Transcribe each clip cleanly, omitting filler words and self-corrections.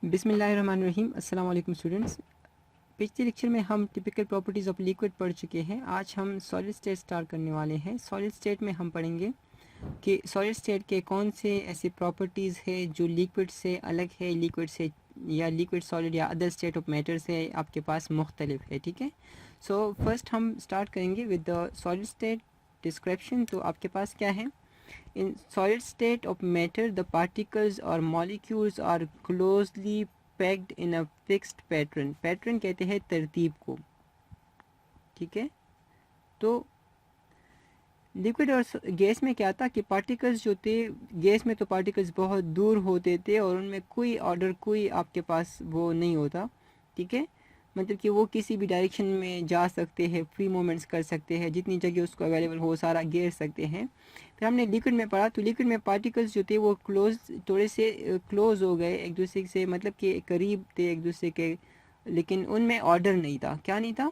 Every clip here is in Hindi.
बिस्मिल्लाहिर्रहमानिर्रहीम। अस्सलाम वालेकुम स्टूडेंट्स। पिछले लेक्चर में हम टिपिकल प्रॉपर्टीज़ ऑफ लिक्विड पढ़ चुके हैं। आज हम सॉलिड स्टेट स्टार्ट करने वाले हैं। सॉलिड स्टेट में हम पढ़ेंगे कि सॉलिड स्टेट के कौन से ऐसे प्रॉपर्टीज़ है जो लिक्विड से अलग है, लिक्विड से या लिक्विड सॉलिड या अदर स्टेट ऑफ मैटर से आपके पास मुख्तलिफ है। ठीक है, सो फर्स्ट हम स्टार्ट करेंगे with the solid state description. तो आपके पास क्या है? In solid state of matter, the particles or molecules are closely packed in a fixed pattern. Pattern कहते हैं तरतीब को। ठीक है, तो लिक्विड और गैस में क्या था कि पार्टिकल्स जो थे, गैस में तो पार्टिकल्स बहुत दूर होते थे और उनमें कोई ऑर्डर, कोई आपके पास वो नहीं होता। ठीक है, मतलब कि वो किसी भी डायरेक्शन में जा सकते हैं, फ्री मूवमेंट्स कर सकते हैं, जितनी जगह उसको अवेलेबल हो सारा घेर सकते हैं। फिर हमने लिक्विड में पढ़ा तो लिक्विड में पार्टिकल्स जो थे वो थोड़े से क्लोज हो गए एक दूसरे से, मतलब कि करीब थे एक दूसरे के, लेकिन उनमें ऑर्डर नहीं था। क्या नहीं था?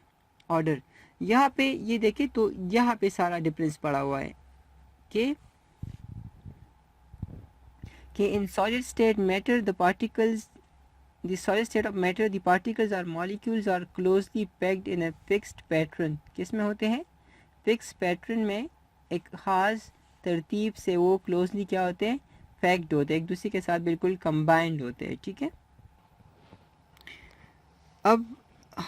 ऑर्डर। यहाँ पे ये देखें तो यहाँ पे सारा डिफरेंस पड़ा हुआ है कि in solid state matter the particles, the solid state of matter the particles or molecules are closely packed in a fixed pattern. किस में होते हैं? फिक्स पैटर्न में एक ख़ास तरतीब से वो क्लोजली क्या होते हैं? पैक्ड होते हैं, एक दूसरे के साथ बिल्कुल कंबाइंड होते हैं। ठीक है, अब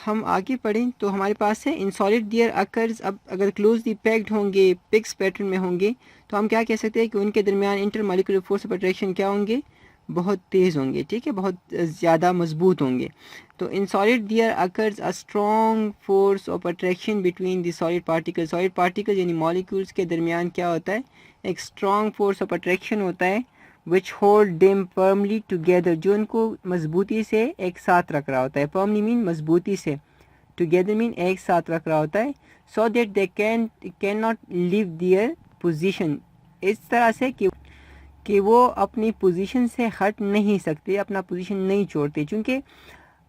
हम आगे पढ़ें तो हमारे पास है इन सॉलिड दियर अकर्स। अब अगर क्लोजली पैक्ड होंगे, फिक्स पैटर्न में होंगे, तो हम क्या कह सकते हैं कि उनके दरमियान इंटरमॉलिक्यूलर फोर्स ऑफ अट्रैक्शन क्या होंगे? बहुत तेज़ होंगे। ठीक है, बहुत ज़्यादा मजबूत होंगे। तो in solid their occurs a strong force of attraction between the solid particle. Solid particle यानी मॉलिक्यूल्स के दरमियान क्या होता है? एक स्ट्रॉन्ग फोर्स ऑफ अट्रैक्शन होता है which hold them firmly together, जो उनको मजबूती से एक साथ रख रहा होता है। फर्मली मीन मजबूती से, टुगेदर मीन एक साथ रख रहा होता है। So that they can not leave their position, इस तरह से कि वो अपनी पोजीशन से हट नहीं सकते, अपना पोजीशन नहीं छोड़ते। क्योंकि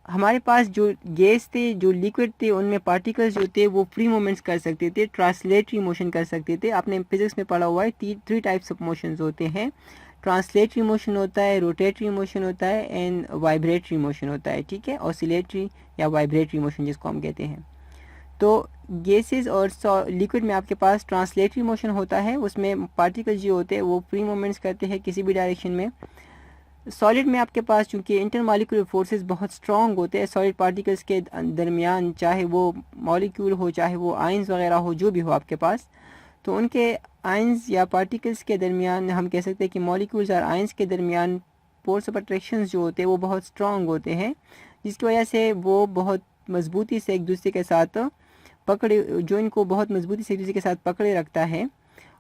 हमारे पास जो गैस थे, जो लिक्विड थे, उनमें पार्टिकल्स जो थे वो फ्री मूवमेंट्स कर सकते थे, ट्रांसलेटरी मोशन कर सकते थे। आपने फिजिक्स में पढ़ा हुआ है थ्री टाइप्स ऑफ मोशंस होते हैं। ट्रांसलेटरी मोशन होता है, रोटेटरी मोशन होता है एंड वाइब्रेटरी मोशन होता है। ठीक है, ऑसिलेटरी या वाइब्रेटरी मोशन जिसको हम कहते हैं। तो गैसेस और लिक्विड में आपके पास ट्रांसलेटरी मोशन होता है, उसमें पार्टिकल्स जो होते हैं वो फ्री मूवमेंट्स करते हैं किसी भी डायरेक्शन में। सॉलिड में आपके पास चूँकि इंटरमॉलिक्यूलर फोर्सेस बहुत स्ट्रॉन्ग होते हैं सॉलिड पार्टिकल्स के दरमियान, चाहे वो मॉलिक्यूल हो, चाहे वो आयंस वगैरह हो, जो भी हो आपके पास, तो उनके आयंस या पार्टिकल्स के दरमियान हम कह सकते हैं कि मॉलिक्यूल्स और आयंस के दरमियान फोर्स ऑफ अट्रैक्शंस जो होते हैं वो बहुत स्ट्रॉन्ग होते हैं, जिसकी वजह से वो बहुत मजबूती से एक दूसरे के साथ पकड़े, जो इनको बहुत मजबूती से एक दूसरे के साथ पकड़े रखता है,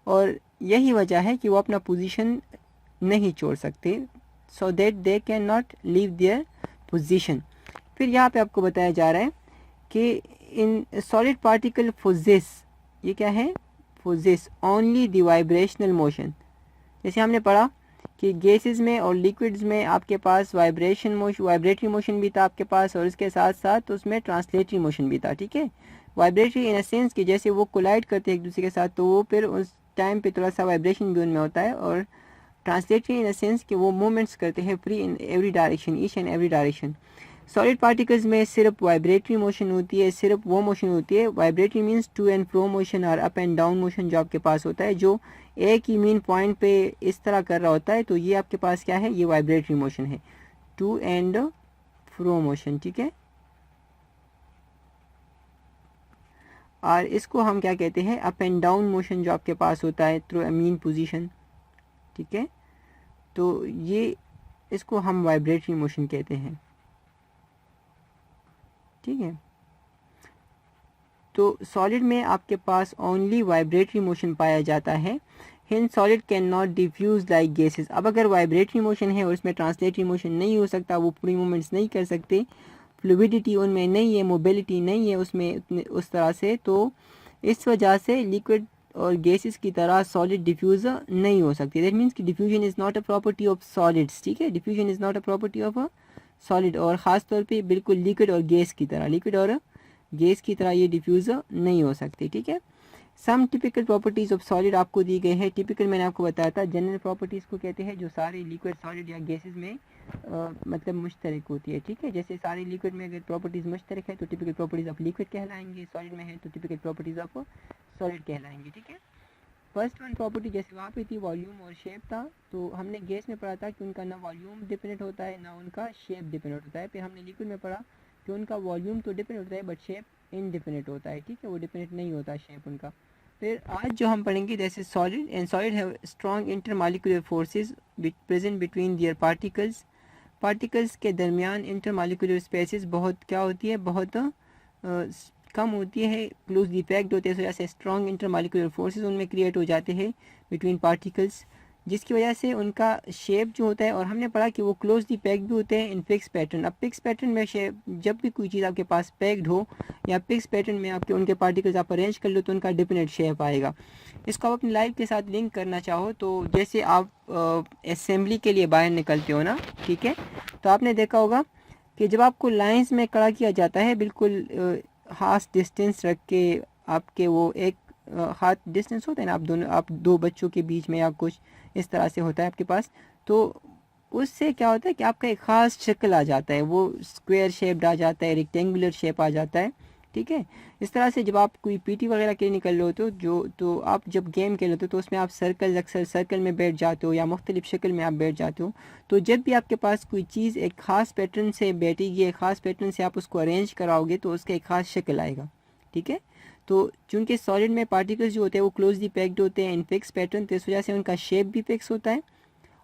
और यही वजह है कि वो अपना पोजीशन नहीं छोड़ सकते, सो that they can not leave their position. फिर यहाँ पे आपको बताया जा रहा है कि इन सॉलिड पार्टिकल पोजेस, ये क्या है? Possess only the vibrational motion. जैसे हमने पढ़ा कि गैसेस में और लिक्विड्स में आपके पास वाइब्रेटरी मोशन भी था आपके पास, और इसके साथ साथ उसमें ट्रांसलेटरी मोशन भी था। ठीक है, वाइब्रेटरी इन अ सेंस कि जैसे वो कोलाइड करते हैं एक दूसरे के साथ, तो वो फिर उस टाइम पे थोड़ा सा वाइब्रेशन भी उनमें होता है, और ट्रांसलेटरी इन अ सेंस कि वो मूवमेंट्स करते हैं free in every direction, each and every direction. Solid particles में सिर्फ वाइब्रेटरी मोशन होती है, सिर्फ वो मोशन होती है। Vibratory means to and fro motion और अप एंड डाउन मोशन जो आपके पास होता है, जो एक ही मीन पॉइंट पे इस तरह कर रहा होता है, तो ये आपके पास क्या है? ये वाइब्रेटरी मोशन है, टू एंड फ्रो मोशन। ठीक है, और इसको हम क्या कहते हैं? अप एंड डाउन मोशन जो आपके पास होता है थ्रू अ मीन पोजीशन। ठीक है, तो ये इसको हम वाइब्रेटरी मोशन कहते हैं। ठीक है, तो सॉलिड में आपके पास ओनली वाइब्रेटरी मोशन पाया जाता है। Hence solid can not diffuse like gases. अब अगर वाइब्रेटरी मोशन है और इसमें ट्रांसलेटरी मोशन नहीं हो सकता, वो पूरी मूवमेंट्स नहीं कर सकते, फ्लूइडिटी उनमें नहीं है, मोबिलिटी नहीं है उसमें उस तरह से, तो इस वजह से लिक्विड और गैसेस की तरह सॉलिड डिफ्यूज नहीं हो सकती। दैट मीन्स कि diffusion is not a property of solids. ठीक है, diffusion is not a property of a solid, और ख़ास तौर पे बिल्कुल लिक्विड और गैस की तरह, लिक्विड और गैस की तरह ये डिफ्यूज नहीं हो सकती। ठीक है, सम टिपिकल प्रॉपर्टीज़ ऑफ सॉलिड आपको दी गई है। टिपिकल मैंने आपको बताया था, जनरल प्रॉपर्टीज़ को कहते हैं जो सारे लिक्विड, सॉलिड या गैसेस में मतलब मुश्तरक होती है, ठीक है। जैसे सारे लिक्विड में अगर प्रॉपर्टीज़ मुश्तरक है तो टिपिकल प्रॉपर्टीज़ ऑफ लिक्विड कहलाएंगे, सॉलिड में है तो टिपिकल प्रॉपर्टीज़ ऑफ सॉलिड कहलाएंगे, ठीक है। फर्स्ट वन प्रॉपर्टी जैसे वहाँ पे थी वॉल्यूम और शेप था, तो हमने गैस में पढ़ा था कि उनका ना वॉल्यूम डिपेंडेंट होता है ना उनका शेप डिपेंडेंट होता है। फिर हमने लिक्विड में पढ़ा कि उनका वॉल्यूम तो डिपेंडेंट होता है बट शेप इनडिपेंडेंट होता है, ठीक है, वो डिपेंडेंट नहीं होता शेप उनका। फिर आज जो हम पढ़ेंगे जैसे solid and solid have strong intermolecular forces present between their particles. Particles के दरमियान इंटरमॉलिक्यूलर स्पेसेस बहुत क्या होती है, बहुत कम होती है, क्लोजली पैक्ड होते हैं, इस वजह से स्ट्रॉन्ग इंटरमॉलिक्यूलर फोर्सेस उनमें क्रिएट हो जाते हैं बिटवीन पार्टिकल्स, जिसकी वजह से उनका शेप जो होता है, और हमने पढ़ा कि वो क्लोजली पैक्ड भी होते हैं इन फिक्स पैटर्न। अब फिक्स पैटर्न में शेप, जब भी कोई चीज़ आपके पास पैक्ड हो या फिक्स पैटर्न में आपके उनके पार्टिकल्स आप अरेंज कर लो तो उनका डिफिनेट शेप आएगा। इसको आप अपनी लाइफ के साथ लिंक करना चाहो तो जैसे आप असेंबली के लिए बाहर निकलते हो ना, ठीक है, तो आपने देखा होगा कि जब आपको लाइंस में खड़ा किया जाता है बिल्कुल हाथ डिस्टेंस रख के, आपके वो एक हाथ डिस्टेंस होता है ना, आप दो बच्चों के बीच में या कुछ इस तरह से होता है आपके पास, तो उससे क्या होता है कि आपका एक ख़ास शक्ल आ जाता है, वो स्क्वायर शेप्ड आ जाता है, रेक्टेंगुलर शेप आ जाता है, ठीक है। इस तरह से जब आप कोई पीटी वगैरह के लिए निकल रहे होते हो तो आप जब गेम खेलते हो तो उसमें आप अक्सर सर्कल में बैठ जाते हो या मुख्तलिफ शक्ल में आप बैठ जाते हो। तो जब भी आपके पास कोई चीज़ एक ख़ास पैटर्न से बैठेगी, एक ख़ास पैटर्न से आप उसको अरेंज कराओगे तो उसका एक ख़ास शक्ल आएगा, ठीक है। तो चूँकि सॉलिड में पार्टिकल्स जो होते हैं वो क्लोजली पैक्ड होते हैं इन फिक्स पैटर्न, तो इस वजह से उनका शेप भी फिक्स होता है,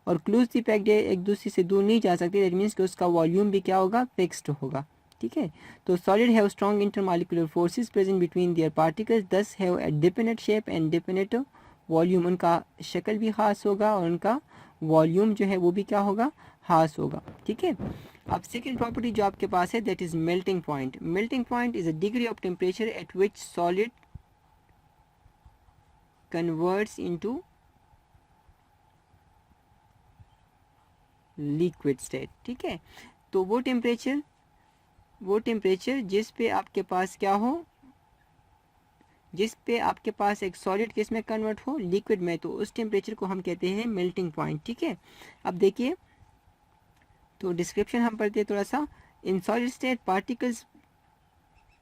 और क्लोजली पैक्ड एक दूसरे से दूर नहीं जा सकते, दैट मीन्स कि उसका वॉल्यूम भी क्या होगा, फिक्स्ड होगा, ठीक है। तो solid have strong intermolecular forces present between their particles, these have a definite shape and definite volume, उनका शक्ल भी खास होगा और उनका वॉल्यूम जो है वो भी क्या होगा, खास होगा, ठीक है। अब सेकेंड प्रॉपर्टी जो आपके पास है that is melting point. Melting point is a degree of temperature at which solid converts into liquid state, ठीक है। तो वो टेम्परेचर जिस पे आपके पास क्या हो, जिस पे आपके पास एक सॉलिड किस में कन्वर्ट हो, लिक्विड में, तो उस टेम्परेचर को हम कहते हैं मेल्टिंग पॉइंट, ठीक है। अब देखिए तो डिस्क्रिप्शन हम पढ़ते हैं थोड़ा सा। In solid state particles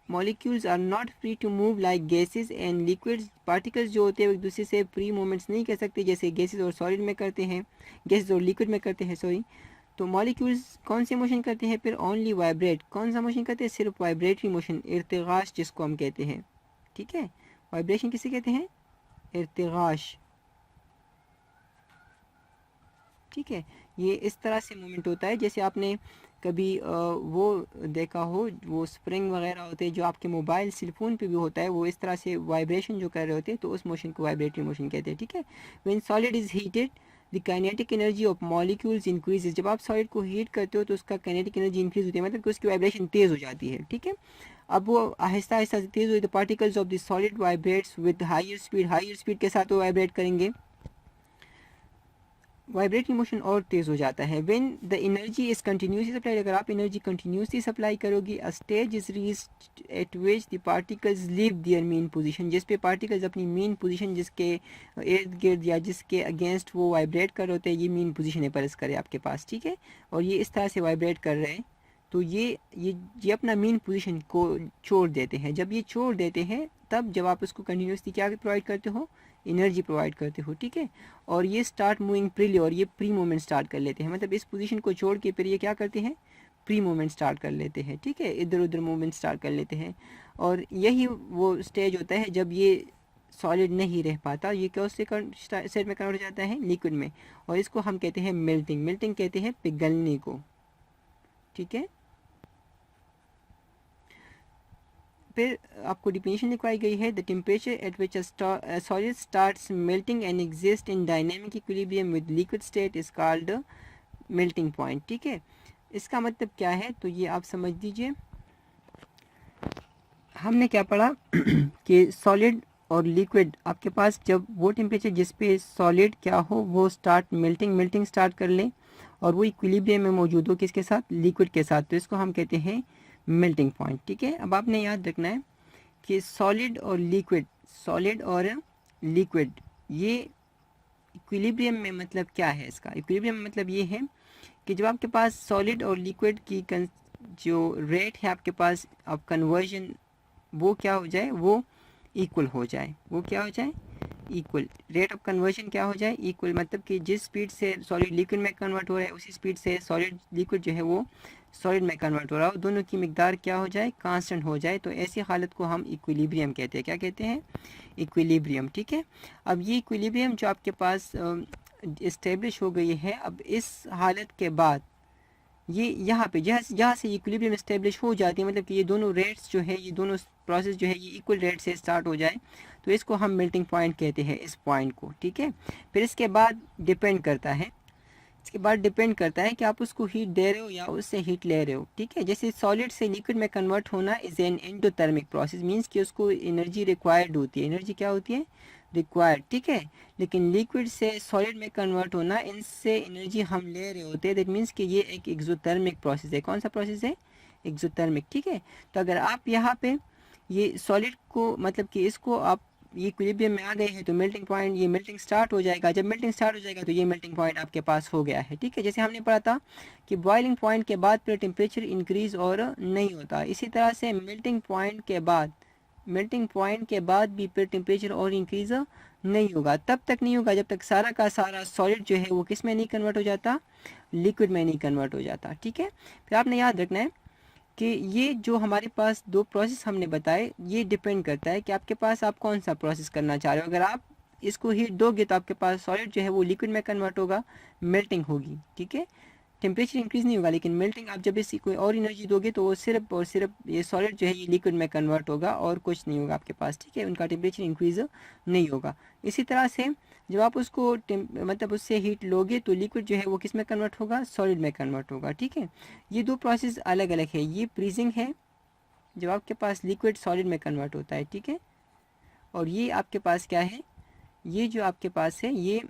molecules are not free to move like gases and liquids. Particles जो होते हैं वो एक दूसरे से फ्री मूवमेंट्स नहीं कर सकते जैसे गैसेस और सॉलिड में करते हैं, गैसेस और लिक्विड में करते हैं, सॉरी। तो मॉलिक्यूल्स कौन से मोशन करते हैं, फिर ओनली वाइब्रेट, कौन सा मोशन करते हैं, सिर्फ वाइब्रेटरी मोशन, इर्तिगाश जिसको हम कहते हैं, ठीक है। वाइब्रेशन किसे कहते हैं, इर्तिगाश, ठीक है। ये इस तरह से मूवमेंट होता है जैसे आपने कभी वो देखा हो, वो स्प्रिंग वगैरह होते हैं जो आपके मोबाइल सेलफोन पे भी होता है, वो इस तरह से वाइब्रेशन जो कर रहे होते हैं, तो उस मोशन को वाइब्रेटरी मोशन कहते हैं, ठीक है। When solid is heated the kinetic energy of molecules increases. जब आप सॉलिड को हीट करते हो तो उसका काइनेटिक एनर्जी इंक्रीज होती है, मतलब कि उसकी वाइब्रेशन तेज़ हो जाती है, ठीक है। अब वो आहिस्ता आहिस्ता तेज़ हुई तो particles of the solid vibrates with higher speed के साथ वो वाइब्रेट करेंगे, वाइब्रेटरी मोशन और तेज़ हो जाता है। When the energy is continuously supply, अगर आप एनर्जी कंटिन्यूसली सप्लाई करोगी, a stage is reached at which the particles leave their main position, जिस पे पार्टिकल्स अपनी मेन पोजीशन जिसके इर्द गिर्द या जिसके अगेंस्ट वो वाइब्रेट कर रहे होते हैं, ये मेन पोजीशन है परस करे आपके पास, ठीक है, और ये इस तरह से वाइब्रेट कर रहे हैं, तो ये अपना मेन पोजीशन को छोड़ देते हैं। जब ये छोड़ देते हैं तब जब आप उसको कंटिन्यूसली क्या प्रोवाइड करते हो, एनर्जी प्रोवाइड करते हो, ठीक है। और ये स्टार्ट मूविंग प्रीली, और ये प्री मूवमेंट स्टार्ट कर लेते हैं, मतलब इस पोजीशन को छोड़ के फिर ये क्या करते हैं, प्री मूवमेंट स्टार्ट कर लेते हैं, ठीक है, इधर उधर मूवमेंट स्टार्ट कर लेते हैं। और यही वो स्टेज होता है जब ये सॉलिड नहीं रह पाता, ये क्या उससे स्टेट में कन्वर्ट हो जाता है लिक्विड में, और इसको हम कहते हैं मेल्टिंग। मेल्टिंग कहते हैं पिघलने को, ठीक है। फिर आपको डिफिनेशन लिखवाई गई है, the temperature at which solid starts melting and exist in dynamic equilibrium with liquid state is called melting point, ठीक है। इसका मतलब क्या है, तो ये आप समझ लीजिए, हमने क्या पढ़ा कि सॉलिड और लिक्विड आपके पास जब वो टेम्परेचर जिस पे सॉलिड क्या हो वो स्टार्ट मेल्टिंग स्टार्ट कर ले और वो इक्विलिब्रियम में मौजूद हो किसके साथ, लिक्विड के साथ, तो इसको हम कहते हैं मेल्टिंग पॉइंट, ठीक है। अब आपने याद रखना है कि सॉलिड और लिक्विड ये इक्विलिब्रियम में मतलब क्या है, इसका इक्विलिब्रियम मतलब ये है कि जब आपके पास सॉलिड और लिक्विड की जो रेट है आपके पास अब कन्वर्जन, वो क्या हो जाए, वो इक्वल हो जाए। वो क्या हो जाए, इक्वल। रेट ऑफ कन्वर्जन क्या हो जाए, इक्वल। मतलब कि जिस स्पीड से सॉलिड लिक्विड में कन्वर्ट हो रहा है उसी स्पीड से सॉलिड लिक्विड जो है वो सॉलिड में कन्वर्ट हो रहा है, दोनों की मिकदार क्या हो जाए, कांस्टेंट हो जाए। तो ऐसी हालत को हम इक्विलिब्रियम कहते हैं। क्या कहते हैं, इक्विलिब्रियम। ठीक है, अब ये इक्विलिब्रियम जो आपके पास इस्टेब्लिश हो गई है, अब इस हालत के बाद ये यहाँ पे जहाँ से इक्विलिब्रियम इस्टेब्लिश हो जाती है, मतलब कि ये दोनों रेट्स जो है, ये दोनों प्रोसेस जो है ये इक्वल रेट से स्टार्ट हो जाए, तो इसको हम मेल्टिंग पॉइंट कहते हैं, इस पॉइंट को। ठीक है, फिर इसके बाद डिपेंड करता है, इसके बाद डिपेंड करता है कि आप उसको हीट दे रहे हो या उससे हीट ले रहे हो। ठीक है, जैसे सॉलिड से लिक्विड में कन्वर्ट होना is an endothermic process, means कि उसको एनर्जी रिक्वायर्ड होती है। एनर्जी क्या होती है, रिक्वायर्ड। ठीक है, लेकिन लिक्विड से सॉलिड में कन्वर्ट होना, इनसे एनर्जी हम ले रहे होते हैं। दैट मीन्स कि ये एक एक्सोथर्मिक प्रोसेस है। कौन सा प्रोसेस है, एक्सोथर्मिक। ठीक है, तो अगर आप यहाँ पे ये सॉलिड को, मतलब कि इसको आप ये इक्विलिब्रियम में आ गए हैं, तो मेल्टिंग पॉइंट, ये मेल्टिंग स्टार्ट हो जाएगा। जब मेल्टिंग स्टार्ट हो जाएगा तो ये मेल्टिंग पॉइंट आपके पास हो गया है। ठीक है, जैसे हमने पढ़ा था कि बॉइलिंग पॉइंट के बाद फिर टेम्परेचर इंक्रीज और नहीं होता, इसी तरह से मेल्टिंग पॉइंट के बाद, मेल्टिंग पॉइंट के बाद भी फिर टेम्परेचर और इंक्रीज नहीं होगा। तब तक नहीं होगा जब तक सारा का सारा सॉलिड जो है वो किस में नहीं कन्वर्ट हो जाता, लिक्विड में नहीं कन्वर्ट हो जाता। ठीक है, फिर आपने याद रखना है कि ये जो हमारे पास दो प्रोसेस हमने बताए, ये डिपेंड करता है कि आपके पास आप कौन सा प्रोसेस करना चाह रहे हो। अगर आप इसको हीट दोगे तो आपके पास सॉलिड जो है वो लिक्विड में कन्वर्ट होगा, मेल्टिंग होगी। ठीक है, टेम्परेचर इंक्रीज नहीं होगा, लेकिन मेल्टिंग आप जब इसी कोई और एनर्जी दोगे तो वो सिर्फ और सिर्फ ये सॉलिड जो है ये लिक्विड में कन्वर्ट होगा और कुछ नहीं होगा आपके पास। ठीक है, उनका टेम्परेचर इंक्रीज नहीं होगा। इसी तरह से जब आप उसको मतलब उससे हीट लोगे तो लिक्विड जो है वो किस में कन्वर्ट होगा, सॉलिड में कन्वर्ट होगा। ठीक है, ये दो प्रोसेस अलग अलग है। ये फ्रीजिंग है जब आपके पास लिक्विड सॉलिड में कन्वर्ट होता है। ठीक है, और ये आपके पास क्या है, ये जो आपके पास है ये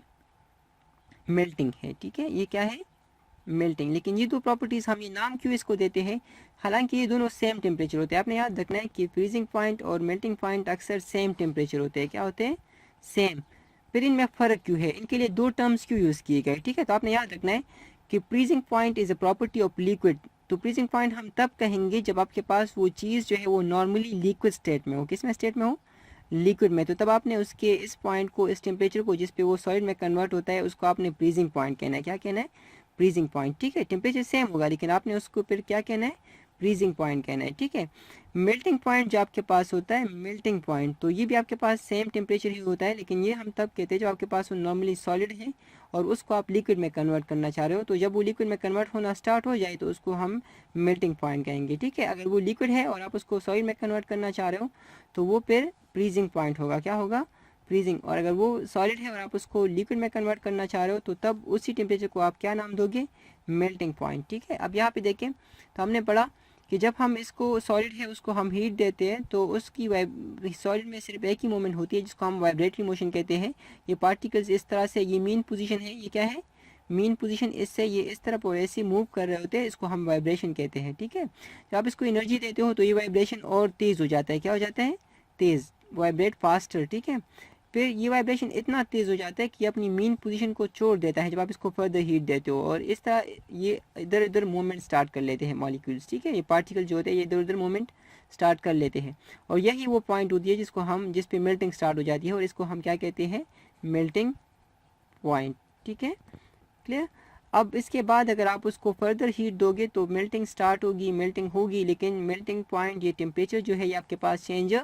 मेल्टिंग है। ठीक है, ये क्या है, मेल्टिंग। लेकिन ये दो प्रॉपर्टीज़ हम ये नाम क्यों इसको देते हैं, हालांकि ये दोनों सेम टेम्परेचर होते हैं। आपने याद रखना है कि फ्रीजिंग पॉइंट और मेल्टिंग पॉइंट अक्सर सेम टेम्परेचर होते हैं। क्या होते हैं, सेम। फिर इनमें फ़र्क क्यों है, इनके लिए दो टर्म्स क्यों यूज़ किए गए। ठीक है, तो आपने याद रखना है कि freezing point is a property of liquid. तो फ्रीजिंग पॉइंट हम तब कहेंगे जब आपके पास वो चीज़ जो है वो नॉर्मली लिक्विड स्टेट में हो। किस में स्टेट में हो, लिक्विड में। तो तब आपने उसके इस पॉइंट को, इस टेम्परेचर को जिस पे वो सॉलिड में कन्वर्ट होता है, उसको आपने फ्रीजिंग पॉइंट कहना है। क्या कहना है, फ्रीजिंग पॉइंट। ठीक है, टेम्परेचर सेम होगा लेकिन आपने उसको फिर क्या कहना है, फ्रीजिंग पॉइंट कहना है। ठीक है, मेल्टिंग पॉइंट जो आपके पास होता है, मेल्टिंग पॉइंट, तो ये भी आपके पास सेम टेम्परेचर ही होता है, लेकिन ये हम तब कहते हैं जब आपके पास वो नॉर्मली सॉलिड है और उसको आप लिक्विड में कन्वर्ट करना चाह रहे हो। तो जब वो लिक्विड में कन्वर्ट होना स्टार्ट हो जाए तो उसको हम मेल्टिंग पॉइंट कहेंगे। ठीक है, अगर वो लिक्विड है और आप उसको सॉलिड में कन्वर्ट करना चाह रहे हो तो वो फिर फ्रीजिंग पॉइंट होगा। क्या होगा, फ्रीजिंग। और अगर वो सॉलिड है और आप उसको लिक्विड में कन्वर्ट करना चाह रहे हो तो तब उसी टेम्परेचर को आप क्या नाम दोगे, मेल्टिंग पॉइंट। ठीक है, अब यहाँ पे देखें तो हमने पढ़ा कि जब हम इसको, सॉलिड है उसको हम हीट देते हैं तो उसकी सॉलिड में सिर्फ एक ही मूवमेंट होती है जिसको हम वाइब्रेटरी मोशन कहते हैं। ये पार्टिकल्स इस तरह से, ये मीन पोजीशन है, ये क्या है, मीन पोजीशन, इससे ये इस तरफ और ऐसे मूव कर रहे होते हैं, इसको हम वाइब्रेशन कहते हैं। ठीक है, जब आप इसको एनर्जी देते हो तो ये वाइब्रेशन और तेज़ हो जाता है। क्या हो जाता है, तेज़, वाइब्रेट फास्टर। ठीक है, फिर ये वाइब्रेशन इतना तेज़ हो जाता है कि अपनी मीन पोजीशन को छोड़ देता है जब आप इसको फर्दर हीट देते हो, और इस तरह ये इधर उधर मूवमेंट स्टार्ट कर लेते हैं मॉलिक्यूल्स। ठीक है, ये पार्टिकल जो होते हैं ये इधर उधर मूवमेंट स्टार्ट कर लेते हैं, और यही वो पॉइंट होती है जिसको हम, जिस पे मेल्टिंग स्टार्ट हो जाती है, और इसको हम क्या कहते हैं, मेल्टिंग पॉइंट। ठीक है, क्लियर। अब इसके बाद अगर आप उसको फर्दर हीट दोगे तो मेल्टिंग स्टार्ट होगी, मेल्टिंग होगी, लेकिन मेल्टिंग पॉइंट, ये टेम्परेचर जो है ये आपके पास चेंज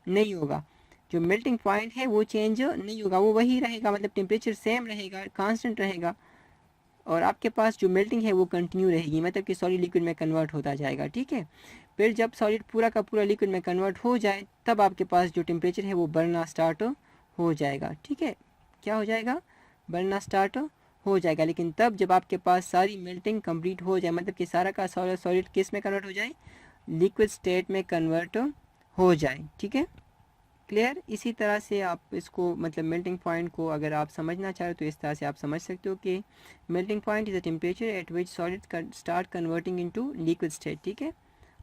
नहीं होगा। जो मेल्टिंग पॉइंट है वो चेंज नहीं होगा, वो वही रहेगा, मतलब टेम्परेचर सेम रहेगा, कांस्टेंट रहेगा, और आपके पास जो मेल्टिंग है वो कंटिन्यू रहेगी, मतलब कि सॉलिड लिक्विड में कन्वर्ट होता जाएगा। ठीक है, फिर जब सॉलिड पूरा का पूरा लिक्विड में कन्वर्ट हो जाए तब आपके पास जो टेम्परेचर है वो बढ़ना स्टार्ट हो जाएगा। ठीक है, क्या हो जाएगा, बढ़ना स्टार्ट हो जाएगा। लेकिन तब जब आपके पास सारी मेल्टिंग कंप्लीट हो जाए, मतलब कि सारा का सारा सॉलिड किस में कन्वर्ट हो जाए, लिक्विड स्टेट में कन्वर्ट हो जाए। ठीक है, क्लियर। इसी तरह से आप इसको, मतलब मेल्टिंग पॉइंट को अगर आप समझना चाहे तो इस तरह से आप समझ सकते हो कि melting point is a temperature at which solid start converting into liquid state. ठीक है,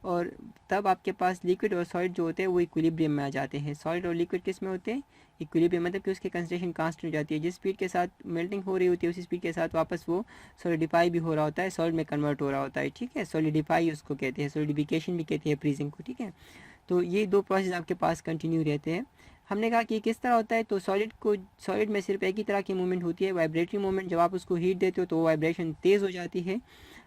और तब आपके पास लिक्विड और सॉलिड जो होते हैं वो इक्विलिब्रियम में आ जाते हैं। सॉलिड और लिक्विड किस में होते हैं? इक्विलिब्रियम, मतलब कि उसकी कंसंट्रेशन कांस्टेंट हो जाती है। जिस स्पीड के साथ मेल्टिंग हो रही होती है उसी स्पीड के साथ वापस वो सॉलिडिफाई भी हो रहा होता है, सॉलिड में कन्वर्ट हो रहा होता है, ठीक है। सॉलिडिफाई उसको कहते हैं, सॉलिडिफिकेशन भी कहते हैं फ्रीजिंग को, ठीक है। तो ये दो प्रोसेस आपके पास कंटिन्यू रहते हैं। हमने कहा कि किस तरह होता है, तो सॉलिड में सिर्फ एक ही तरह की मूवमेंट होती है, वाइब्रेटरी मूवमेंट। जब आप उसको हीट देते हो तो वाइब्रेशन तेज़ हो जाती है,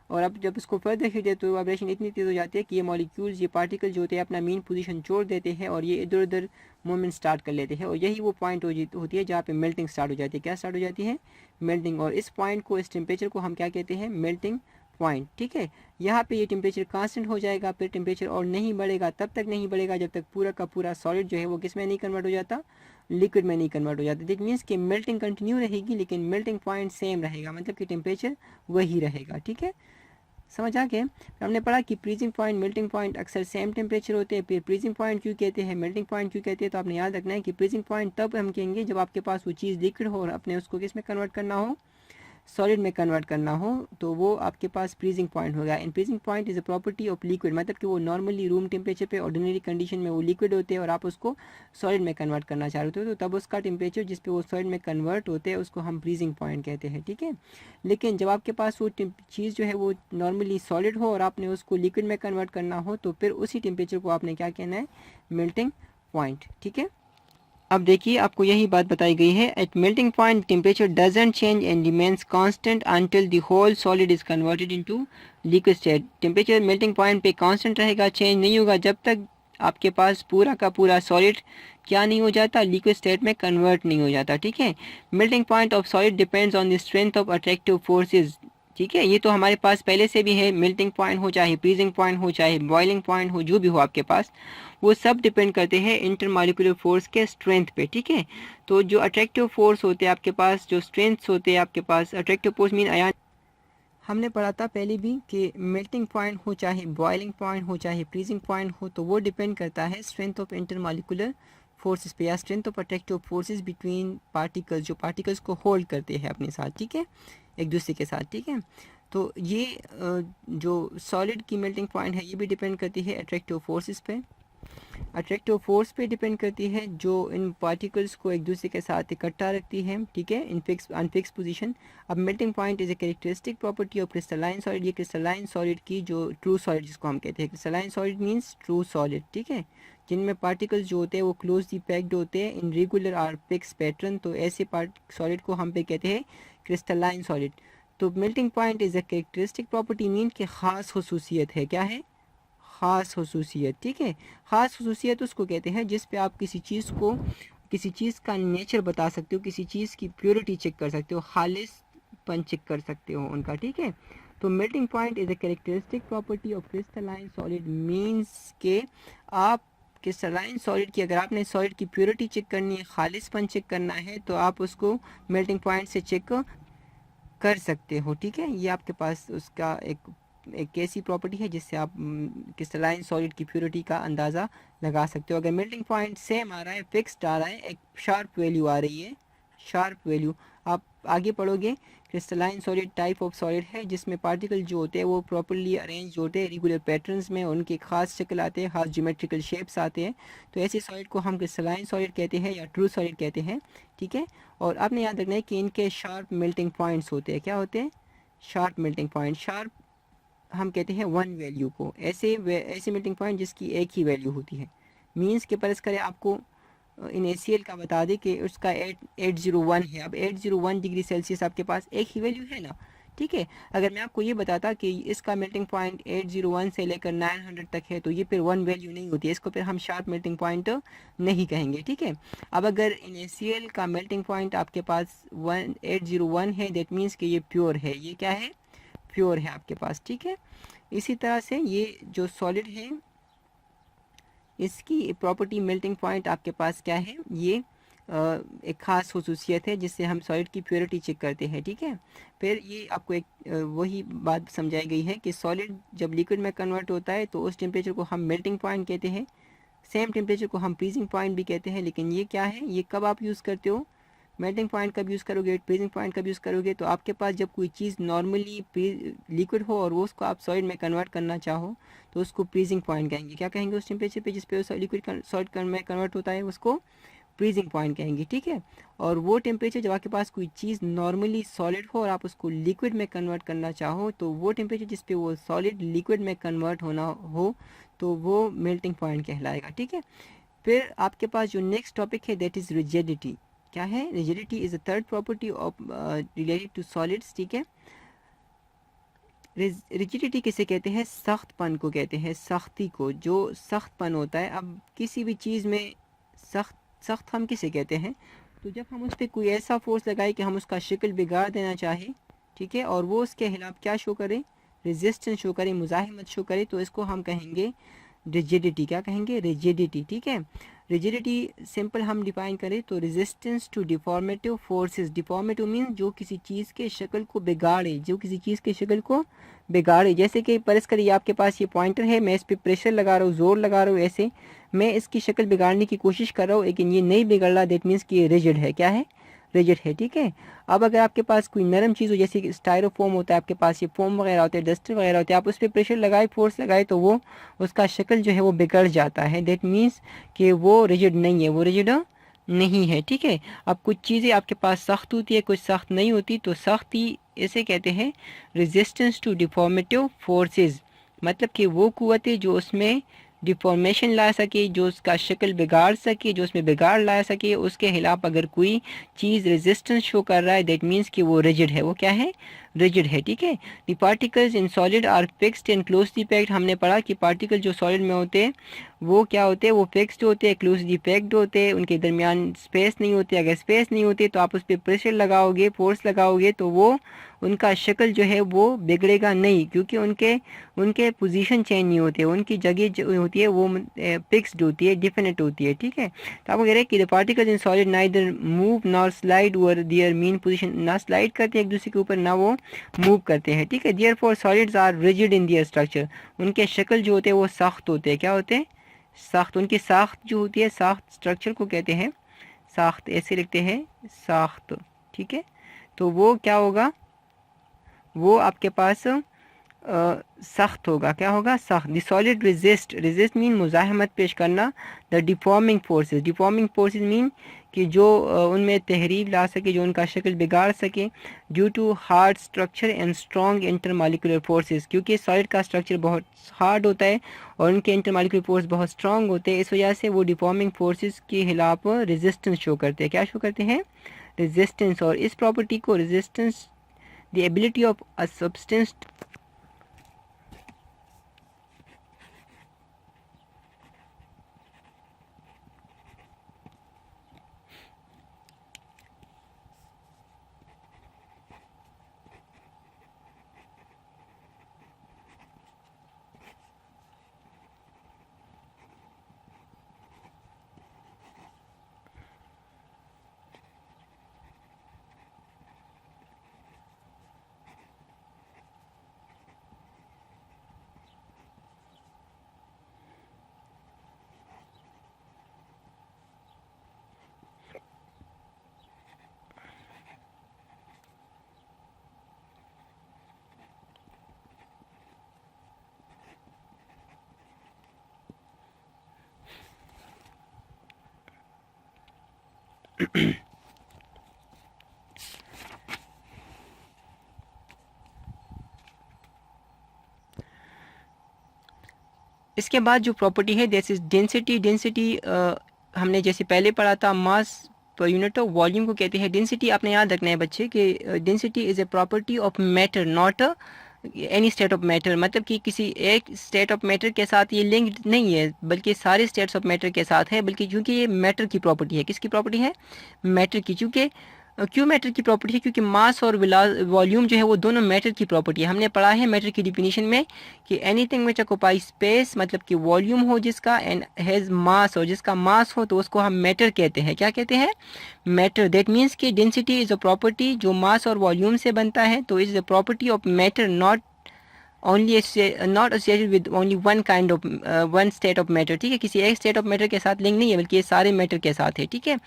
और अब जब उसको फर्दर हीट देते हो वाइब्रेशन इतनी तेज़ हो जाती है कि ये मॉलिक्यूल्स, ये पार्टिकल जो होते हैं अपना मेन पोजीशन छोड़ देते हैं और ये इधर उधर मूवमेंट स्टार्ट कर लेते हैं, और यही वो पॉइंट होती है जहाँ पे मेल्टिंग स्टार्ट हो जाती है। क्या स्टार्ट हो जाती है? मेल्टिंग। और इस पॉइंट को, इस टेम्परेचर को हम क्या कहते हैं? मेल्टिंग पॉइंट, ठीक है। यहाँ पे ये टेम्परेचर कांस्टेंट हो जाएगा, फिर टेम्परेचर और नहीं बढ़ेगा, तब तक नहीं बढ़ेगा जब तक पूरा का पूरा सॉलिड जो है वो किस में नहीं कन्वर्ट हो जाता? लिक्विड में नहीं कन्वर्ट हो जाता। दैट मीन्स कि मेल्टिंग कंटिन्यू रहेगी लेकिन मेल्टिंग पॉइंट सेम रहेगा, मतलब कि टेम्परेचर वही रहेगा, ठीक है। समझ आ गया? हमने पढ़ा कि फ्रीजिंग पॉइंट, मेल्टिंग पॉइंट अक्सर सेम टेम्परेचर होते हैं। फिर फ्रीजिंग पॉइंट क्यों कहते हैं, मेल्टिंग पॉइंट क्यों कहते हैं, तो आपने याद रखना है कि फ्रीजिंग पॉइंट तब हम कहेंगे जब आपके पास वो चीज़ लिक्विड हो और अपने उसको किस में कन्वर्ट करना हो? सॉलिड में कन्वर्ट करना हो, तो वो आपके पास फ्रीजिंग पॉइंट होगा। And freezing point is a property of liquid, मतलब कि वो नॉर्मली रूम टेम्परेचर पे ऑर्डिनरी कंडीशन में वो लिक्विड होते हैं और आप उसको सॉलिड में कन्वर्ट करना चाह रहे हो, तो तब उसका टेम्परेचर जिस पे वो सॉलिड में कन्वर्ट होते हैं उसको हम फ्रीजिंग पॉइंट कहते हैं, ठीक है। लेकिन जब आपके पास वो चीज़ जो है वो नॉर्मली सॉलिड हो और आपने उसको लिक्विड में कन्वर्ट करना हो, तो फिर उसी टेम्परेचर को आपने क्या कहना है? मेल्टिंग पॉइंट, ठीक है। अब देखिए आपको यही बात बताई गई है, at melting point temperature doesn't change and remains constant until the whole solid is converted into liquid state. Temperature melting point पे कांस्टेंट रहेगा, चेंज नहीं होगा जब तक आपके पास पूरा का पूरा सॉलिड क्या नहीं हो जाता? लिक्विड स्टेट में कन्वर्ट नहीं हो जाता, ठीक है। Melting point of solid depends on the strength of attractive forces, ठीक है। ये तो हमारे पास पहले से भी है, मेल्टिंग पॉइंट हो, चाहे फ्रीजिंग पॉइंट हो, चाहे बॉइलिंग पॉइंट हो, जो भी हो आपके पास, वो सब डिपेंड करते हैं इंटरमॉलिक्यूलर फोर्स के स्ट्रेंथ पे, ठीक है। तो जो अट्रैक्टिव फोर्स होते हैं आपके पास, जो स्ट्रेंथ्स होते हैं आपके पास, अट्रैक्टिव फोर्स मीन आयन, हमने पढ़ा था पहले भी कि मेल्टिंग पॉइंट हो, चाहे बॉइलिंग पॉइंट हो, चाहे फ्रीजिंग पॉइंट हो, तो वो डिपेंड करता है स्ट्रेंथ ऑफ इंटरमॉलिक्यूलर फोर्सेस पे, या strength of attractive forces between particles, जो पार्टिकल्स को होल्ड करते हैं अपने साथ, ठीक है, एक दूसरे के साथ, ठीक है। तो ये जो सॉलिड की मेल्टिंग पॉइंट है ये भी डिपेंड करती है अट्रैक्टिव फोर्सेस पे, अट्रैक्टिव फोर्स पे डिपेंड करती है जो इन पार्टिकल्स को एक दूसरे के साथ इकट्ठा रखती है, ठीक है, इन फिक्स अनफिक्स पोजीशन। अब melting point is a characteristic property of crystalline solid, ये क्रिस्टलाइन सॉलिड की जो ट्रू सॉलिड जिसको हम कहते हैं, crystalline solid means true solid, ठीक है, जिनमें पार्टिकल्स जो होते हैं वो क्लोजली पैक्ड होते हैं इन रेगुलर और फिक्स पैटर्न, तो ऐसे सॉलिड को हम पे कहते हैं क्रिस्टलाइन सॉलिड। तो melting point is a characteristic property mean कि ख़ास खसूसियत है, क्या है? ख़ास खसूसियत, ठीक है। ख़ास खसूसियत उसको कहते हैं जिस पे आप किसी चीज़ को, किसी चीज़ का नेचर बता सकते हो, किसी चीज़ की प्योरिटी चेक कर सकते हो, खालिसपन चेक कर सकते हो उनका, ठीक है। तो melting point is a characteristic property of crystalline solid means के आप क्रिस्टलाइन सॉलिड की, अगर आपने सॉलिड की प्योरिटी चेक करनी है, खालिसपन चेक करना है, तो आप उसको मेल्टिंग पॉइंट से चेक कर सकते हो, ठीक है। ये आपके पास उसका एक ऐसी प्रॉपर्टी है जिससे आप क्रिस्टलाइन सॉलिड की प्योरिटी का अंदाज़ा लगा सकते हो। अगर मेल्टिंग पॉइंट सेम आ रहा है, फिक्स्ड आ रहा है, एक शार्प वैल्यू आ रही है, शार्प वैल्यू, आप आगे पढ़ोगे, crystalline solid type of solid है जिसमें पार्टिकल जो होते हैं वो प्रॉपर्ली अरेंज होते हैं रेगुलर पैटर्न्स में, उनके खास शक्ल आते हैं, खास ज्योमेट्रिकल शेप्स आते हैं, तो ऐसे सॉलिड को हम क्रिस्टलाइन सॉलिड कहते हैं या ट्रू सॉलिड कहते हैं, ठीक है। और आपने याद रखना है कि इनके शार्प मेल्टिंग पॉइंट्स होते हैं, क्या होते हैं? Sharp melting point. शार्प हम कहते हैं वन वैल्यू को, ऐसे मेल्टिंग पॉइंट जिसकी एक ही वैल्यू होती है, मीन्स के परस करें आपको इन ACL का बता दें कि उसका 801 है, अब 801 डिग्री सेल्सियस आपके पास एक ही वैल्यू है ना, ठीक है। अगर मैं आपको ये बताता कि इसका मेल्टिंग पॉइंट 801 से लेकर 900 तक है, तो ये फिर वन वैल्यू नहीं होती है, इसको फिर हम शार्प मेल्टिंग पॉइंट नहीं कहेंगे, ठीक है। अब अगर इन ACL का मेल्टिंग पॉइंट आपके पास 801 है, दैट मीन्स कि ये प्योर है, ये क्या है? प्योर है आपके पास, ठीक है। इसी तरह से ये जो सॉलिड है इसकी प्रॉपर्टी मेल्टिंग पॉइंट आपके पास क्या है? ये एक ख़ास खसूसियत है जिससे हम सॉलिड की प्योरिटी चेक करते हैं, ठीक है। फिर ये आपको एक वही बात समझाई गई है कि सॉलिड जब लिक्विड में कन्वर्ट होता है तो उस टेम्परेचर को हम मेल्टिंग पॉइंट कहते हैं, सेम टेम्परेचर को हम फ्रीजिंग पॉइंट भी कहते हैं, लेकिन ये क्या है? ये कब आप यूज़ करते हो? मेल्टिंग पॉइंट कब यूज़ करोगे, फ्रीजिंग पॉइंट कब यूज़ करोगे, तो आपके पास जब कोई चीज़ नॉर्मली लिक्विड हो और वो उसको आप सॉलिड में कन्वर्ट करना चाहो तो उसको फ्रीजिंग पॉइंट कहेंगे। क्या कहेंगे उस टेम्परेचर पे जिस पे लिक्विड सॉलिड में कन्वर्ट होता है उसको फ्रीजिंग पॉइंट कहेंगे, ठीक है। और वो टेम्परेचर जब आपके पास कोई चीज़ नॉर्मली सॉलिड हो और आप उसको लिक्विड में कन्वर्ट करना चाहो तो वो टेम्परेचर जिस पे वो सॉलिड लिक्विड में कन्वर्ट होना हो तो वो मेल्टिंग पॉइंट कहलाएगा, ठीक है। फिर आपके पास जो नेक्स्ट टॉपिक है दैट इज़ रिजिडिटी। क्या है? Rigidity is a third property of related to solids, ठीक है। रिजिडिटी किसे कहते हैं? सख्तपन को कहते हैं, सख्ती को, जो सख्तपन होता है। अब किसी भी चीज़ में सख्त हम किसे कहते हैं? तो जब हम उस पर कोई ऐसा फोर्स लगाए कि हम उसका शक्ल बिगाड़ देना चाहें, ठीक है, और वो उसके खिलाफ क्या शो करे? रेजिस्टेंस शो करे, मुज़ाहिमत शो करे, तो इसको हम कहेंगे रिजिडिटी। क्या कहेंगे? रिजिडिटी, ठीक है। रिजिडिटी सिंपल हम डिफाइन करें तो रेजिस्टेंस टू डिफॉर्मेटिव फोर्सेस। डिफॉर्मेटिव मीन जो किसी चीज़ के शक्ल को बिगाड़े, जो किसी चीज़ के शक्ल को बिगाड़े। जैसे कि परस करिए आपके पास ये पॉइंटर है, मैं इस पर प्रेशर लगा रहा हूँ, ज़ोर लगा रहा हूँ, ऐसे मैं इसकी शक्ल बिगाड़ने की कोशिश कर रहा हूँ लेकिन ये नहीं बिगड़ रहा, दैट मीन्स कि ये रिजिड है। क्या है? रिजिड है, ठीक है। अब अगर आपके पास कोई नरम चीज़ हो, जैसे कि स्टायरोफोम होता है आपके पास, ये फोम वगैरह होते हैं, डस्टर वगैरह होते हैं, आप उस पर प्रेशर लगाए, फोर्स लगाए तो वो उसका शक्ल जो है वो बिगड़ जाता है, दैट मीन्स कि वो रिजिड नहीं है, वो रिजिड नहीं है, ठीक है। अब कुछ चीज़ें आपके पास सख्त होती है, कुछ सख्त नहीं होती, तो सख्ती इसे कहते हैं रेजिस्टेंस टू डिफॉर्मेटिव फोर्सेस। मतलब कि वो कुव्वतें जो उसमें डिफॉर्मेशन ला सके, जो उसका शक्ल बिगाड़ सके, जो उसमें बिगाड़ ला सके, उसके खिलाफ अगर कोई चीज़ रेजिस्टेंस शो कर रहा है दैट मीन्स कि वो रिजिड है। वो क्या है? रिजिड है, ठीक है। The particles in solid are fixed and closely packed. हमने पढ़ा कि पार्टिकल जो सॉलिड में होते हैं वो क्या होते हैं? वो फिक्स्ड होते हैं, क्लोजली पैक्ड होते हैं, उनके दरमियान स्पेस नहीं होती। अगर स्पेस नहीं होती तो आप उस पर प्रेशर लगाओगे, फोर्स लगाओगे तो वो उनका शक्ल जो है वो बिगड़ेगा नहीं, क्योंकि उनके उनके पोजीशन चेंज नहीं होते, उनकी जगह जो होती है वो फिक्स्ड होती है, डिफिनेट होती है, ठीक है। तो आपको कह रहे हैं कि the particles in solid neither move nor slide over there mean position. ना स्लाइड करते हैं एक दूसरे के ऊपर, ना वो मूव करते हैं, ठीक है। Therefore solids are rigid in their structure. उनके शक्ल जो होते हैं वो सख्त होते हैं। क्या होते हैं? सख्त। उनकी साख्त जो होती है, साख्त स्ट्रक्चर को कहते हैं साख्त, ऐसे लिखते हैं साख्त, ठीक है। तो वो क्या होगा? वो आपके पास सख्त होगा। क्या होगा? सख्त। The solid resist, resist mean मुज़ाहमत पेश करना। The deforming forces, deforming forces mean कि जो उनमें तहरीर ला सके, जो उनका शक्ल बिगाड़ सके। Due to hard structure and strong intermolecular forces, क्योंकि सॉलिड का स्ट्रक्चर बहुत हार्ड होता है और उनके इंटरमालिकुलर फोर्स बहुत स्ट्रॉन्ग होते हैं, इस वजह से वो डिफॉर्मिंग फोर्सेस के खिलाफ रेजिस्टेंस शो करते हैं। क्या शो करते हैं? रेजिस्टेंस। और इस प्रॉपर्टी को resistance the ability of a substance इसके बाद जो प्रॉपर्टी है दैट इज डेंसिटी। डेंसिटी हमने जैसे पहले पढ़ा था, मास पर यूनिट ऑफ वॉल्यूम को कहते हैं डेंसिटी। आपने याद रखना है बच्चे कि density is a property of matter, not any state of matter. मतलब कि किसी एक स्टेट ऑफ मैटर के साथ ये लिंक्ड नहीं है, बल्कि सारे स्टेट्स ऑफ मैटर के साथ है, बल्कि क्योंकि ये मैटर की प्रॉपर्टी है। किसकी प्रॉपर्टी है? मैटर की। चूँकि क्यों मैटर की प्रॉपर्टी है? क्योंकि मास और वॉल्यूम जो है वो दोनों मैटर की प्रॉपर्टी है। हमने पढ़ा है मैटर की डिफिनीशन में कि एनीथिंग विच ऑक्यूपाई स्पेस, मतलब कि वॉल्यूम हो जिसका, एंड हैज़ मास हो, जिसका मास हो, तो उसको हम मैटर कहते हैं। क्या कहते हैं? मैटर। दैट मीन्स कि डेंसिटी इज़ अ प्रॉपर्टी जो मास और वॉल्यूम से बनता है, तो is a property of matter, not only not associated with only one kind of one state of matter, ठीक है, किसी एक स्टेट ऑफ मैटर के साथ लिंक नहीं है, बल्कि ये सारे मैटर के साथ है, ठीक है।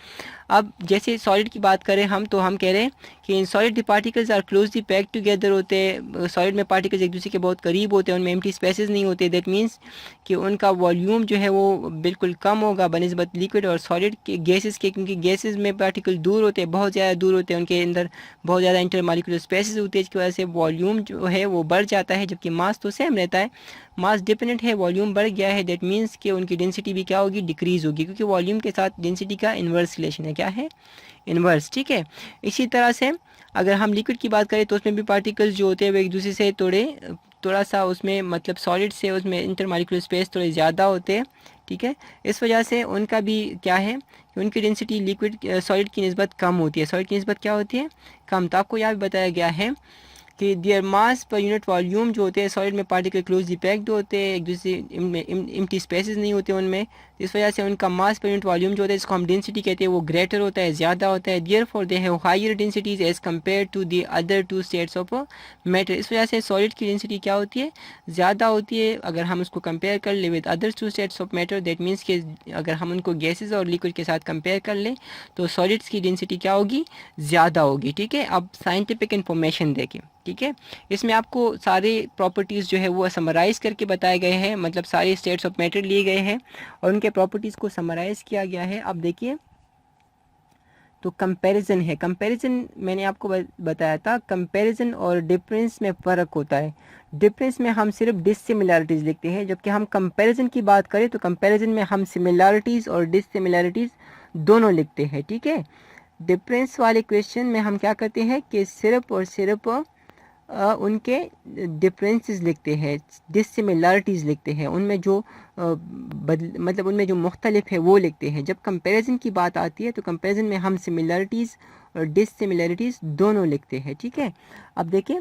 अब जैसे सॉलिड की बात करें हम, तो हम कह रहे हैं कि in solid the particles are closely packed together होते हैं, सॉलिड में पार्टिकल्स एक दूसरे के बहुत करीब होते हैं, उनमें एम्प्टी स्पेसेस नहीं होते, दैट मीन्स कि उनका वॉल्यूम जो है वो बिल्कुल कम होगा बनिस्बत लिक्विड और सॉलिड के गैसेस के, क्योंकि गैसेस में पार्टिकल दूर होते हैं, बहुत ज़्यादा दूर होते हैं, उनके अंदर बहुत ज़्यादा इंटरमॉलिक्यूलर स्पेसेस होते हैं, इसकी वजह से वॉल्यूम जो है वो बढ़ जाता है, जबकि मास तो सेम रहता है। मास डिपेंडेंट है, वॉल्यूम बढ़ गया है, दैट मीन्स कि उनकी डेंसिटी भी क्या होगी, डिक्रीज़ होगी, क्योंकि वॉल्यूम के साथ डेंसिटी का इन्वर्स रिलेशन है, क्या है, इन्वर्स, ठीक है। इसी तरह से अगर हम लिक्विड की बात करें तो उसमें भी पार्टिकल्स जो होते हैं वो एक दूसरे से थोड़ा सा उसमें मतलब सॉलिड से उसमें इंटरमॉलिक्यूलर स्पेस थोड़े ज़्यादा होते हैं, ठीक है। इस वजह से उनका भी क्या है कि उनकी डेंसिटी लिक्विड सॉलिड की निस्बत कम होती है, सॉलिड की निस्बत क्या होती है, कम। तो आपको यहाँ भी बताया गया है कि their mass per unit volume जो होते हैं सॉलिड में पार्टिकल क्लोजली पैक्ड होते हैं, एक दूसरे एम्प्टी स्पेसेस नहीं होते उनमें, इस वजह से उनका मास पर यूनिट वॉल्यूम जो होता है जिसको हम डेंसिटी कहते हैं वो ग्रेटर होता है, ज़्यादा होता है। Therefore they have higher densities as compare to the other two states of matter, इस वजह से सॉलिड की डेंसिटी क्या होती है, ज़्यादा होती है अगर हम उसको कंपेयर कर ले with other two states of matter, that means कि अगर हम उनको गैसेज और लिक्विड के साथ कंपेयर कर लें तो सॉलिड्स की डेंसिटी क्या होगी, ज़्यादा होगी, ठीक है। अब साइंटिफिक इन्फॉर्मेशन देखें, ठीक है, इसमें आपको सारे प्रॉपर्टीज़ जो है वो समराइज़ करके बताए गए हैं, मतलब सारे स्टेट्स ऑफ मैटर लिए गए हैं और उनके प्रॉपर्टीज़ को समराइज़ किया गया है। अब देखिए तो कंपैरिजन है, कंपैरिजन मैंने आपको बताया था, कंपैरिजन और डिफरेंस में फ़र्क होता है। डिफरेंस में हम सिर्फ डिसिमिलैरिटीज़ लिखते हैं, जबकि हम कंपैरिजन की बात करें तो कंपैरिजन में हम सिमिलैरिटीज़ और डिसिमिलैरिटीज़ दोनों लिखते हैं, ठीक है। डिफरेंस वाले क्वेश्चन में हम क्या करते हैं कि सिर्फ और सिर्फ उनके डिफरेंसेस लिखते हैं, डिसिमिलरिटीज़ लिखते हैं, उनमें जो मतलब उनमें जो मुख्तलिफ है वो लिखते हैं। जब कंपैरिजन की बात आती है तो कंपैरिजन में हम सिमिलरिटीज़ और डिसिमिलरिटीज़ दोनों लिखते हैं, ठीक है। अब देखें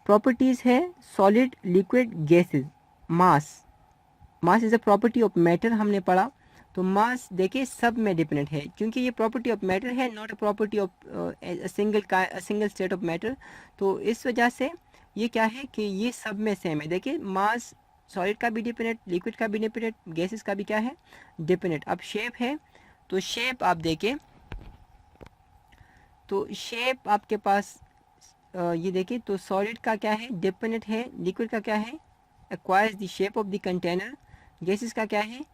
प्रॉपर्टीज़ है solid liquid gases, mass, mass is a property of matter हमने पढ़ा, तो मास देखिए सब में डिपेंडेंट है, क्योंकि ये प्रॉपर्टी ऑफ मैटर है, not a property of single state of matter. तो इस वजह से ये क्या है कि ये सब में सेम है। देखिए मास सॉलिड का भी डिपेंडेंट, लिक्विड का भी डिपेंडेंट, गैसेस का भी क्या है, डिपेंडेंट। अब शेप है, तो शेप आप देखें तो शेप आपके पास ये देखिए तो सॉलिड का क्या है, डिपेंडेंट है, लिक्विड का क्या है, acquires the shape of the container, gases का क्या है,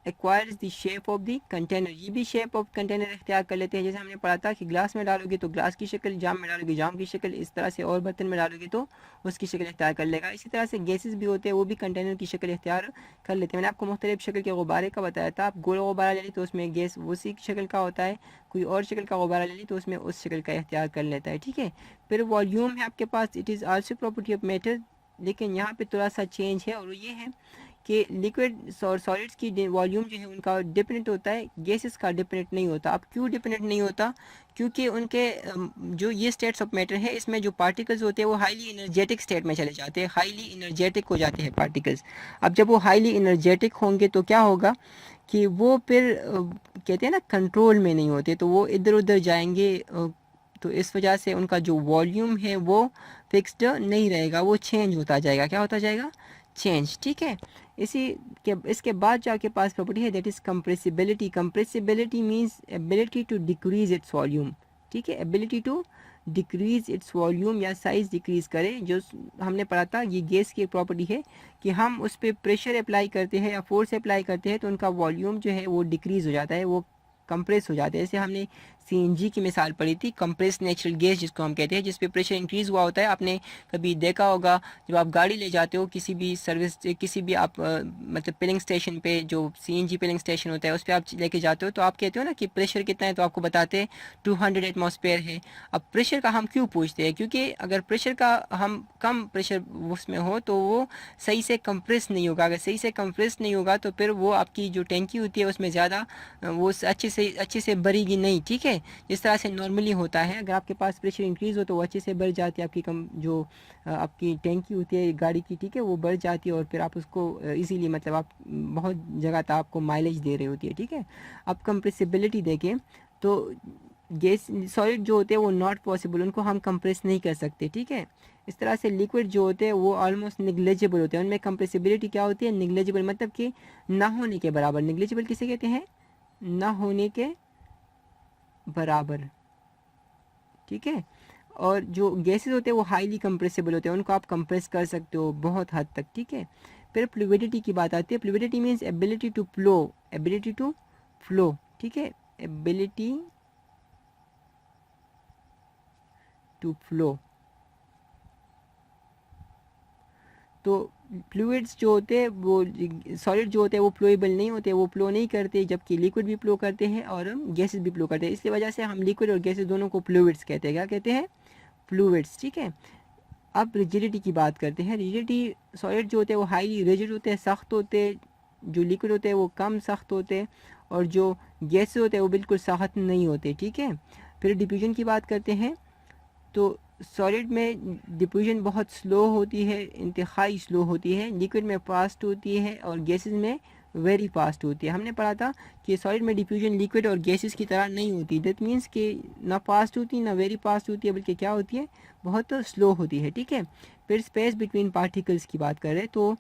acquires the shape of the container, ये भी शेप ऑफ कंटेनर इख्तियार कर लेते हैं। जैसे हमने पढ़ा था कि ग्लास में डालोगे तो ग्लास की शक्ल, जाम में डालोगे जाम की शक्ल, इस तरह से, और बर्तन में डालोगे तो उसकी शक्ल इख्तियार कर लेगा। इसी तरह से गैसेस भी होते हैं, वो भी कंटेनर की शक्ल इख्तियार कर लेते हैं। मैंने आपको मुख्तलिफ शक्ल के गुब्बारे का बताया था, आप गोल गुब्बारा ले ली तो उसमें गैस उसी शक्ल का होता है, कोई और शक्ल का गुब्बारा ले ली तो उसमें उस शक्ल का इख्तियार कर लेता है, ठीक है। फिर वॉल्यूम है आपके पास, it is also property of matter, लेकिन यहाँ पे थोड़ा सा चेंज है और ये है कि लिक्विड और सॉलिड्स की वॉल्यूम जो है उनका डिपेंडेंट होता है, गैसेस का डिपेंडेंट नहीं होता। अब क्यों डिपेंडेंट नहीं होता, क्योंकि उनके जो ये स्टेट्स ऑफ मैटर है इसमें जो पार्टिकल्स होते हैं वो हाईली एनर्जेटिक स्टेट में चले जाते हैं, हाईली एनर्जेटिक हो जाते हैं पार्टिकल्स। अब जब वो हाईली एनर्जेटिक होंगे तो क्या होगा कि वो फिर कहते हैं ना कंट्रोल में नहीं होते, तो वो इधर उधर जाएंगे, तो इस वजह से उनका जो वॉल्यूम है वो फिक्स्ड नहीं रहेगा, वो चेंज होता जाएगा, क्या होता जाएगा, चेंज, ठीक है। इसके बाद जो आपके पास प्रॉपर्टी है that is compressibility, compressibility means ability to decrease its volume, ठीक है, ability to decrease its volume या साइज़ डिक्रीज़ करे। जो हमने पढ़ा था ये गैस की एक प्रॉपर्टी है कि हम उस पर प्रेशर अप्लाई करते हैं या फोर्स अप्लाई करते हैं तो उनका वॉल्यूम जो है वो डिक्रीज़ हो जाता है, वो कंप्रेस हो जाते हैं। जैसे हमने सीएनजी की मिसाल पढ़ी थी, कंप्रेस नेचुरल गैस जिसको हम कहते हैं, जिस पे प्रेशर इंक्रीज़ हुआ होता है। आपने कभी देखा होगा जब आप गाड़ी ले जाते हो किसी भी सर्विस, किसी भी आप मतलब फिलिंग स्टेशन पे, जो सीएनजी फिलिंग स्टेशन होता है उस पर आप लेके जाते हो तो आप कहते हो ना कि प्रेशर कितना है, तो आपको बताते हैं 200 एटमॉस्फेयर है। अब प्रेशर का हम क्यों पूछते हैं, क्योंकि अगर प्रेशर का हम कम प्रेशर उसमें हो तो वो सही से कंप्रेस नहीं होगा, अगर सही से कंप्रेस नहीं होगा तो फिर वो आपकी जो टैंकी होती है उसमें ज़्यादा वो अच्छे से भरेगी नहीं, ठीक है। जिस तरह से नॉर्मली होता है, अगर आपके पास प्रेशर इंक्रीज़ हो तो वो अच्छे से बढ़ जाती है, आपकी जो आपकी टैंकी होती है गाड़ी की, ठीक है, वो बढ़ जाती है और फिर आप उसको इजीली मतलब आप बहुत जगह तक आपको माइलेज दे रही होती है, ठीक है। अब कंप्रेसिबिलिटी देखें तो गैस सॉलिड जो होते हैं वो नॉट पॉसिबल, उनको हम कंप्रेस नहीं कर सकते, ठीक है। इस तरह से लिक्विड जो होते हैं वो ऑलमोस्ट निग्लेजिबल होते हैं, उनमें कंप्रेसिबिलिटी क्या होती है, निग्लेजिबल, मतलब कि ना होने के बराबर। निग्लेजिबल किसे कहते हैं, ना होने के बराबर, ठीक है। और जो गैसेस होते हैं वो हाईली कंप्रेसिबल होते हैं, उनको आप कंप्रेस कर सकते हो बहुत हद तक, ठीक है। फिर फ्लूइडिटी की बात आती है। Fluidity means ability to flow, ability to flow, ठीक है, एबिलिटी टू फ्लो। तो फ्लूइड्स जो होते हैं वो, सॉलिड जो होते हैं वो फ्लोएबल नहीं होते, वो फ्लो नहीं करते, जबकि लिक्विड भी फ्लो करते हैं और गैसेस भी फ्लो करते हैं। इसलिए वजह से हम लिक्विड और गैसेस दोनों को फ्लूइड्स कहते हैं। क्या कहते हैं, फ्लूइड्स, ठीक है। अब रिजिडिटी की बात करते हैं। रिजिडिटी, सॉलिड जो होते हैं वो हाईली रिजिड होते हैं, सख्त होते हैं, जो लिक्विड होते हैं वो कम सख्त होते हैं, और जो गैसेस होते हैं वो बिल्कुल सख्त नहीं होते, ठीक है। फिर डिफ्यूजन की बात करते हैं। तो सॉलिड में डिफ्यूजन बहुत स्लो होती है, इंतहाई स्लो होती है, लिक्विड में फास्ट होती है और गैसेस में वेरी फास्ट होती है। हमने पढ़ा था कि सॉलिड में डिफ्यूजन लिक्विड और गैसेस की तरह नहीं होती, दैट मीन्स कि ना फास्ट होती ना वेरी फास्ट होती है, बल्कि क्या होती है, बहुत स्लो होती है, ठीक है। फिर स्पेस बिटवीन पार्टिकल्स की बात करें तो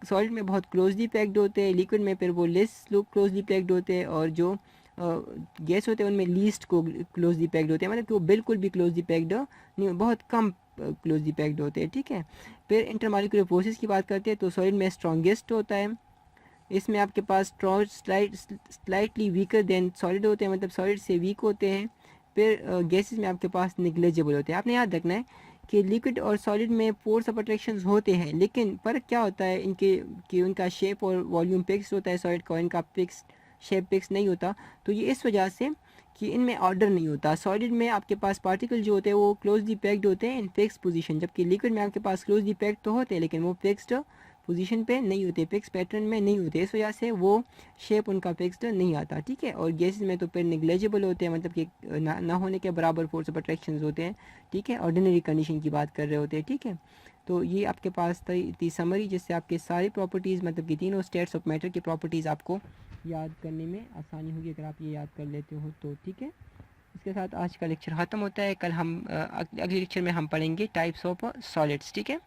सॉलिड में बहुत क्लोजली पैक्ड होते हैं, लिक्विड में फिर वो लेस क्लोजली पैक्ड होते हैं, और जो गैस होते हैं उनमें लीस्ट को क्लोजली पैक्ड होते हैं, मतलब कि वो बिल्कुल भी क्लोजली पैक्ड नहीं, बहुत कम क्लोजली पैक्ड होते हैं, ठीक है। फिर इंटरमॉलिक्यूलर फोर्सेस की बात करते हैं तो सॉलिड में स्ट्रॉन्गेस्ट होता है, इसमें आपके पास स्लाइटली वीकर देन सॉलिड होते हैं, मतलब सॉलिड से वीक होते हैं। फिर गैसेस में आपके पास निग्लेजिबल होते हैं। आपने याद रखना है कि लिक्विड और सॉलिड में फोर्स ऑफ अट्रैक्शन होते हैं, लेकिन फ़र्क क्या होता है इनके, कि उनका शेप और वॉल्यूम फिक्स होता है, सॉलिड का, इनका फिक्स शेप फिक्स नहीं होता। तो ये इस वजह से कि इनमें ऑर्डर नहीं होता। सॉलिड में आपके पास पार्टिकल जो होते हैं वो क्लोजली पैक्ड होते हैं इन फिक्स पोजीशन, जबकि लिक्विड में आपके पास क्लोजली पैक्ड तो होते हैं लेकिन वो फिक्स्ड पोजीशन पे नहीं होते, फिक्स पैटर्न में नहीं होते, इस वजह से वो शेप उनका फिक्स्ड नहीं आता, ठीक है। और गैसेस में तो फिर निग्लेजिबल होते हैं, मतलब कि ना होने के बराबर फोर्स ऑफ अट्रैक्शन होते हैं, ठीक है। ऑर्डिनरी कंडीशन की बात कर रहे होते हैं, ठीक है। तो ये आपके पास थी समरी, जिससे आपके सारी प्रॉपर्टीज़, मतलब कि तीनों स्टेट्स ऑफ मैटर की प्रॉपर्टीज़ आपको याद करने में आसानी होगी अगर आप ये याद कर लेते हो तो, ठीक है। इसके साथ आज का लेक्चर ख़त्म होता है। कल हम अगले लेक्चर में हम पढ़ेंगे टाइप्स ऑफ सॉलिड्स, ठीक है।